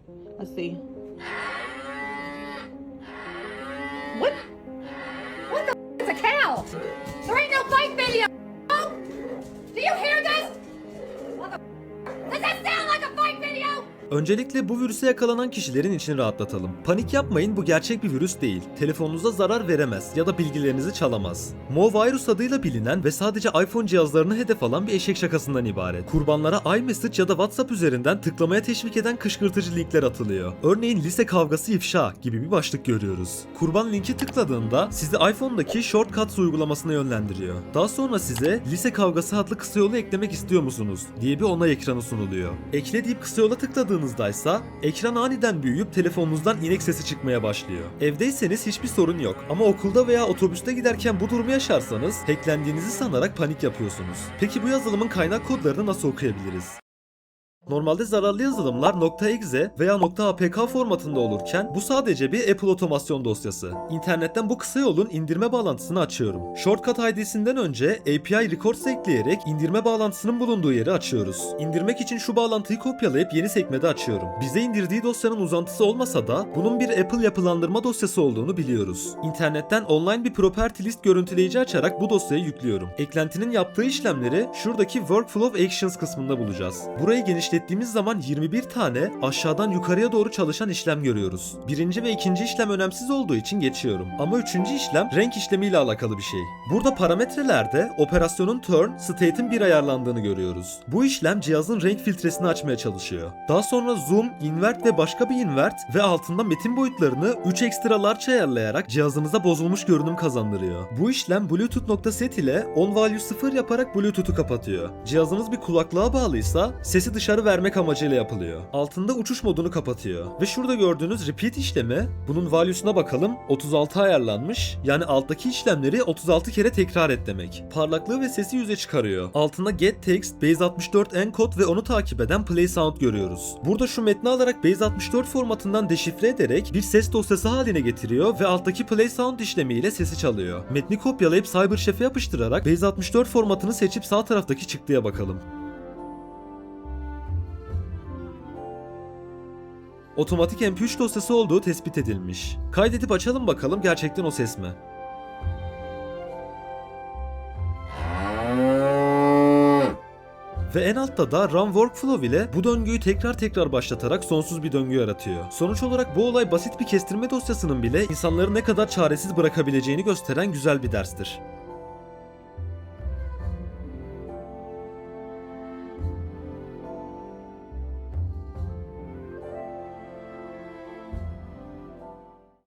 Let's see. What? What the is a cow? There ain't no fight video. Do you hear this? Does that sound like a fight video? Öncelikle bu virüse yakalanan kişilerin içini rahatlatalım. Panik yapmayın, bu gerçek bir virüs değil. Telefonunuza zarar veremez ya da bilgilerinizi çalamaz. Movirus adıyla bilinen ve sadece iPhone cihazlarını hedef alan bir eşek şakasından ibaret. Kurbanlara iMessage ya da WhatsApp üzerinden tıklamaya teşvik eden kışkırtıcı linkler atılıyor. Örneğin lise kavgası ifşa gibi bir başlık görüyoruz. Kurban linki tıkladığında sizi iPhone'daki Shortcuts uygulamasına yönlendiriyor. Daha sonra size lise kavgası adlı kısa yolu eklemek istiyor musunuz diye bir onay ekranı sunuluyor. Ekle deyip kısa yola tıkladığınızda ise ekran aniden büyüyüp telefonunuzdan inek sesi çıkmaya başlıyor. Evdeyseniz hiçbir sorun yok ama okulda veya otobüste giderken bu durumu yaşarsanız hacklendiğinizi sanarak panik yapıyorsunuz. Peki bu yazılımın kaynak kodlarını nasıl okuyabiliriz? Normalde zararlı yazılımlar .exe veya .apk formatında olurken bu sadece bir Apple otomasyon dosyası. İnternetten bu kısa yolun indirme bağlantısını açıyorum. Shortcut ID'sinden önce API records ekleyerek indirme bağlantısının bulunduğu yeri açıyoruz. İndirmek için şu bağlantıyı kopyalayıp yeni sekmede açıyorum. Bize indirdiği dosyanın uzantısı olmasa da bunun bir Apple yapılandırma dosyası olduğunu biliyoruz. İnternetten online bir property list görüntüleyici açarak bu dosyayı yüklüyorum. Eklentinin yaptığı işlemleri şuradaki Workflow Actions kısmında bulacağız. Burayı genişlettiğimiz zaman 21 tane aşağıdan yukarıya doğru çalışan işlem görüyoruz. Birinci ve ikinci işlem önemsiz olduğu için geçiyorum. Ama üçüncü işlem renk işlemiyle alakalı bir şey. Burada parametrelerde operasyonun turn, state'in 1 ayarlandığını görüyoruz. Bu işlem cihazın renk filtresini açmaya çalışıyor. Daha sonra zoom, invert ve başka bir invert ve altında metin boyutlarını 3 ekstra large ayarlayarak cihazınıza bozulmuş görünüm kazandırıyor. Bu işlem Bluetooth.set ile on value 0 yaparak Bluetooth'u kapatıyor. Cihazınız bir kulaklığa bağlıysa sesi dışarı vermek amacıyla yapılıyor. Altında uçuş modunu kapatıyor. Ve şurada gördüğünüz repeat işlemi, bunun value'suna bakalım, 36 ayarlanmış. Yani alttaki işlemleri 36 kere tekrar et demek. Parlaklığı ve sesi 100'e çıkarıyor. Altında get text, base64 encode ve onu takip eden play sound görüyoruz. Burada şu metni alarak base64 formatından deşifre ederek bir ses dosyası haline getiriyor ve alttaki play sound işlemiyle sesi çalıyor. Metni kopyalayıp CyberChef'e yapıştırarak base64 formatını seçip sağ taraftaki çıktıya bakalım. Otomatik MP3 dosyası olduğu tespit edilmiş. Kaydedip açalım bakalım gerçekten o ses mi? Ve en altta da Run Workflow ile bu döngüyü tekrar başlatarak sonsuz bir döngü yaratıyor. Sonuç olarak bu olay basit bir kestirme dosyasının bile insanları ne kadar çaresiz bırakabileceğini gösteren güzel bir derstir.